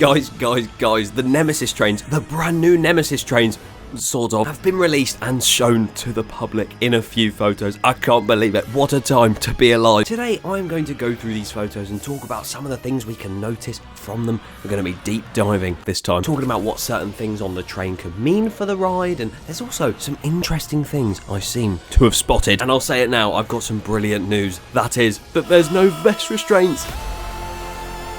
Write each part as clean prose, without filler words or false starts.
Guys, the Nemesis trains, the brand new Nemesis trains, sort of, have been released and shown to the public in a few photos. I can't believe it. What a time to be alive. Today, I'm going to go through these photos and talk about some of the things we can notice from them. We're going to be deep diving this time, talking about what certain things on the train could mean for the ride, and there's also some interesting things I seem to have spotted. And I'll say it now, I've got some brilliant news. That is, that there's no vest restraints.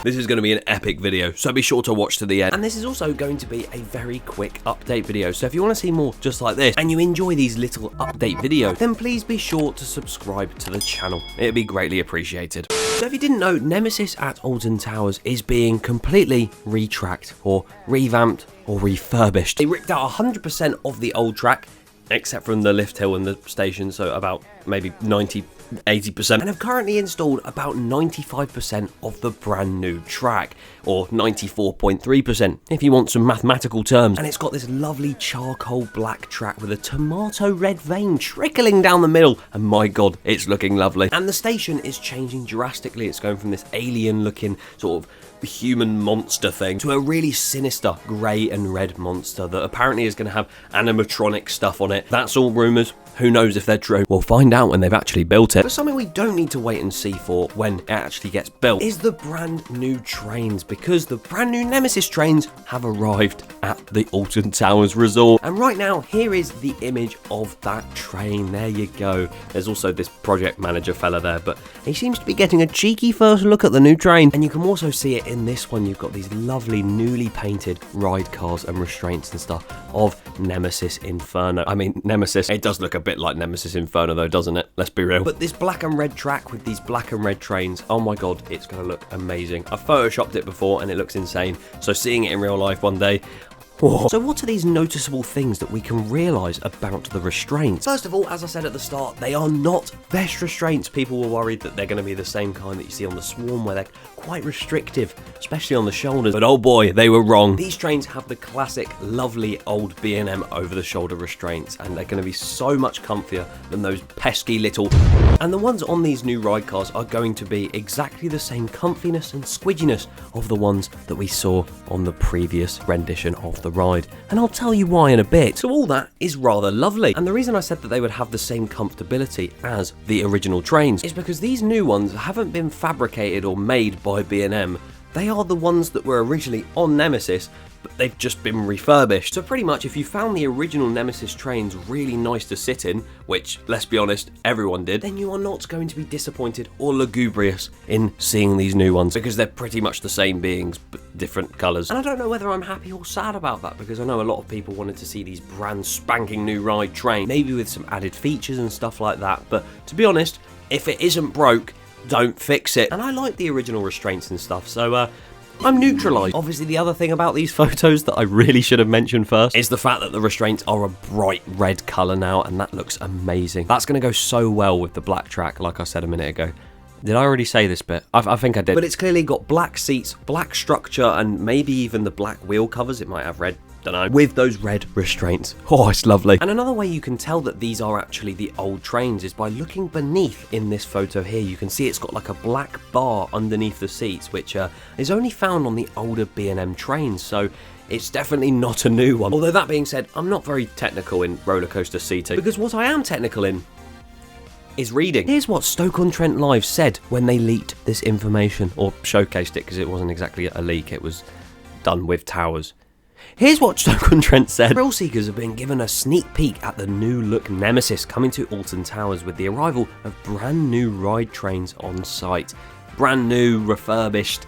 This is going to be an epic video, so be sure to watch to the end. And this is also going to be a very quick update video, so if you want to see more just like this, and you enjoy these little update videos, then please be sure to subscribe to the channel. It'd be greatly appreciated. So if you didn't know, Nemesis at Alton Towers is being completely retracked, or revamped, or refurbished. They ripped out 100% of the old track, except from the lift hill and the station, so about maybe 80%, and have currently installed about 95% of the brand new track, or 94.3% if you want some mathematical terms. And it's got this lovely charcoal black track with a tomato red vein trickling down the middle, and my god, it's looking lovely. And the station is changing drastically. It's going from this alien looking sort of human monster thing to a really sinister grey and red monster that apparently is going to have animatronic stuff on it. That's all rumours. Who knows if they're true? We'll find out when they've actually built it. But something we don't need to wait and see for when it actually gets built is the brand new trains, because the brand new Nemesis trains have arrived at the Alton Towers resort. And right now, here is the image of that train. There you go. There's also this project manager fella there, but he seems to be getting a cheeky first look at the new train. And you can also see it in this one. You've got these lovely newly painted ride cars and restraints and stuff of Nemesis Inferno. I mean, Nemesis, it does look a bit like Nemesis Inferno though, doesn't it? Let's be real. But this black and red track with these black and red trains, oh my god, it's going to look amazing. I've photoshopped it before and it looks insane, so seeing it in real life one day. Oh. So what are these noticeable things that we can realise about the restraints? First of all, as I said at the start, they are not vest restraints. People were worried that they're going to be the same kind that you see on the Swarm, where they're quite restrictive, especially on the shoulders. But oh boy, they were wrong. These trains have the classic, lovely old B&M over-the-shoulder restraints, and they're going to be so much comfier than those pesky little... And the ones on these new ride cars are going to be exactly the same comfiness and squidginess of the ones that we saw on the previous rendition of the ride, and I'll tell you why in a bit. So all that is rather lovely, and the reason I said that they would have the same comfortability as the original trains is because these new ones haven't been fabricated or made by B&M. They are the ones that were originally on Nemesis, but they've just been refurbished. So pretty much if you found the original Nemesis trains really nice to sit in, which, let's be honest, everyone did, then you are not going to be disappointed or lugubrious in seeing these new ones, because they're pretty much the same beings, but different colours. And I don't know whether I'm happy or sad about that, because I know a lot of people wanted to see these brand spanking new ride trains, maybe with some added features and stuff like that, but to be honest, if it isn't broke, don't fix it. And I like the original restraints and stuff, so I'm neutralised. Obviously, the other thing about these photos that I really should have mentioned first is the fact that the restraints are a bright red colour now, and that looks amazing. That's going to go so well with the black track, like I said a minute ago. Did I already say this bit? I think I did. But it's clearly got black seats, black structure, and maybe even the black wheel covers. It might have red, don't know, with those red restraints. Oh, it's lovely. And another way you can tell that these are actually the old trains is by looking beneath in this photo here. You can see it's got like a black bar underneath the seats, which is only found on the older B&M trains, so it's definitely not a new one. Although that being said, I'm not very technical in roller coaster seating, because what I am technical in is reading. Here's what Stoke-on-Trent Live said when they leaked this information, or showcased it, because it wasn't exactly a leak, it was done with Towers. Here's what Stoke-on-Trent said. Thrill seekers have been given a sneak peek at the new look Nemesis coming to Alton Towers with the arrival of brand new ride trains on site. Brand new, refurbished,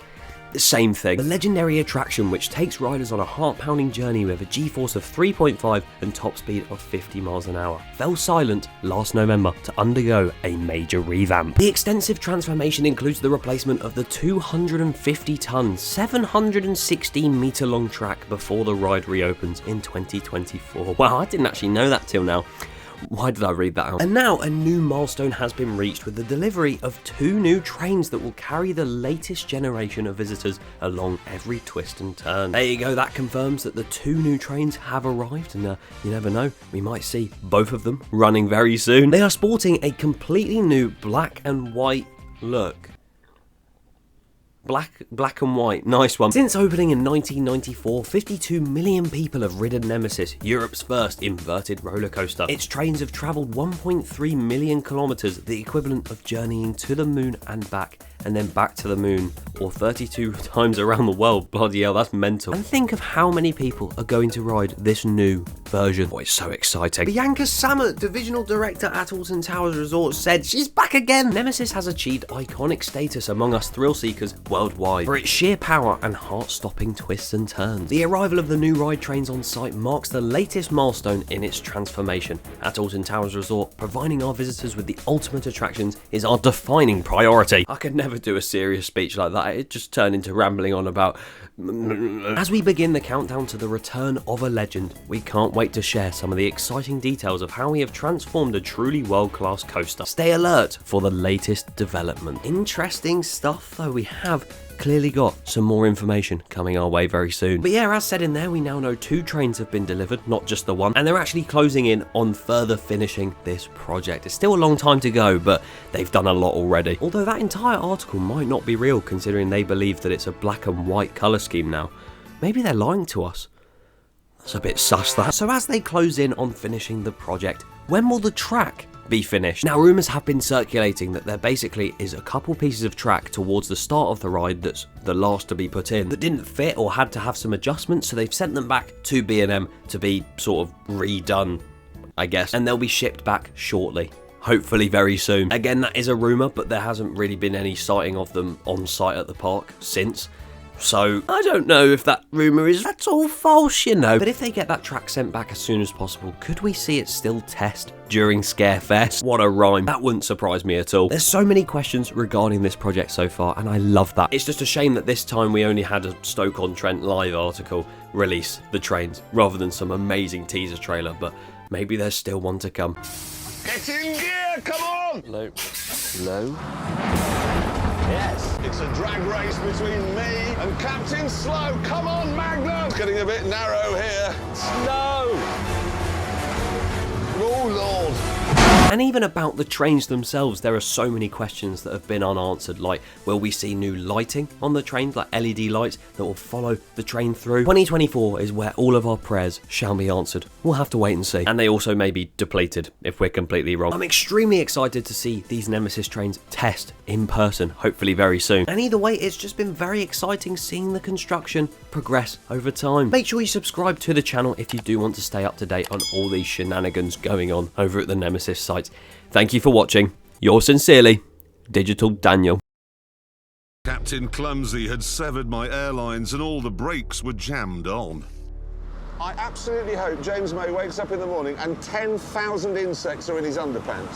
the same thing. The legendary attraction, which takes riders on a heart-pounding journey with a G-force of 3.5 and top speed of 50 miles an hour, fell silent last November to undergo a major revamp. The extensive transformation includes the replacement of the 250-ton, 716-meter long track before the ride reopens in 2024. Wow, I didn't actually know that till now. Why did I read that out? And now a new milestone has been reached with the delivery of 2 new trains that will carry the latest generation of visitors along every twist and turn. There you go, that confirms that the 2 new trains have arrived, and you never know, we might see both of them running very soon. They are sporting a completely new black and white look. Black and white. Nice one. Since opening in 1994, 52 million people have ridden Nemesis, Europe's first inverted roller coaster. Its trains have travelled 1.3 million kilometres, the equivalent of journeying to the moon and back, and then back to the moon, or 32 times around the world. Bloody hell, that's mental. And think of how many people are going to ride this new version. Oh, it's so exciting. Bianca Sammet, divisional director at Alton Towers Resort, said she's back again. Nemesis has achieved iconic status among us thrill seekers worldwide for its sheer power and heart-stopping twists and turns. The arrival of the new ride trains on site marks the latest milestone in its transformation. At Alton Towers Resort, providing our visitors with the ultimate attractions is our defining priority. I could never do a serious speech like that. It just turned into rambling on about... As we begin the countdown to the return of a legend, we can't wait to share some of the exciting details of how we have transformed a truly world-class coaster. Stay alert for the latest development. Interesting stuff though. We have clearly got some more information coming our way very soon. But yeah, as said in there, we now know 2 trains have been delivered, not just the one, and they're actually closing in on further finishing this project. It's still a long time to go, but they've done a lot already. Although that entire article might not be real, considering they believe that it's a black and white colour scheme now. Maybe they're lying to us. That's a bit sus, that. So as they close in on finishing the project, when will the track be finished? Now, rumours have been circulating that there basically is a couple pieces of track towards the start of the ride that's the last to be put in that didn't fit or had to have some adjustments, so they've sent them back to B&M to be sort of redone, I guess, and they'll be shipped back shortly. Hopefully very soon. Again, that is a rumour, but there hasn't really been any sighting of them on site at the park since. So, I don't know if that rumour is at all false, you know. But if they get that track sent back as soon as possible, could we see it still test during Scarefest? What a rhyme. That wouldn't surprise me at all. There's so many questions regarding this project so far, and I love that. It's just a shame that this time we only had a Stoke-on-Trent live article release the trains, rather than some amazing teaser trailer, but maybe there's still one to come. Get in gear, come on! Low. Yes, it's a drag race between me and Captain Slow. Come on, Magnum! It's getting a bit narrow here. Slow! Oh, Lord. And even about the trains themselves, there are so many questions that have been unanswered, like will we see new lighting on the trains, like LED lights that will follow the train through? 2024 is where all of our prayers shall be answered. We'll have to wait and see. And they also may be depleted if we're completely wrong. I'm extremely excited to see these Nemesis trains test in person, hopefully very soon. And either way, it's just been very exciting seeing the construction progress over time. Make sure you subscribe to the channel if you do want to stay up to date on all these shenanigans going on over at the Nemesis site. Thank you for watching. Yours sincerely, Digital Daniel. Captain Clumsy had severed my airlines and all the brakes were jammed on. I absolutely hope James May wakes up in the morning and 10,000 insects are in his underpants.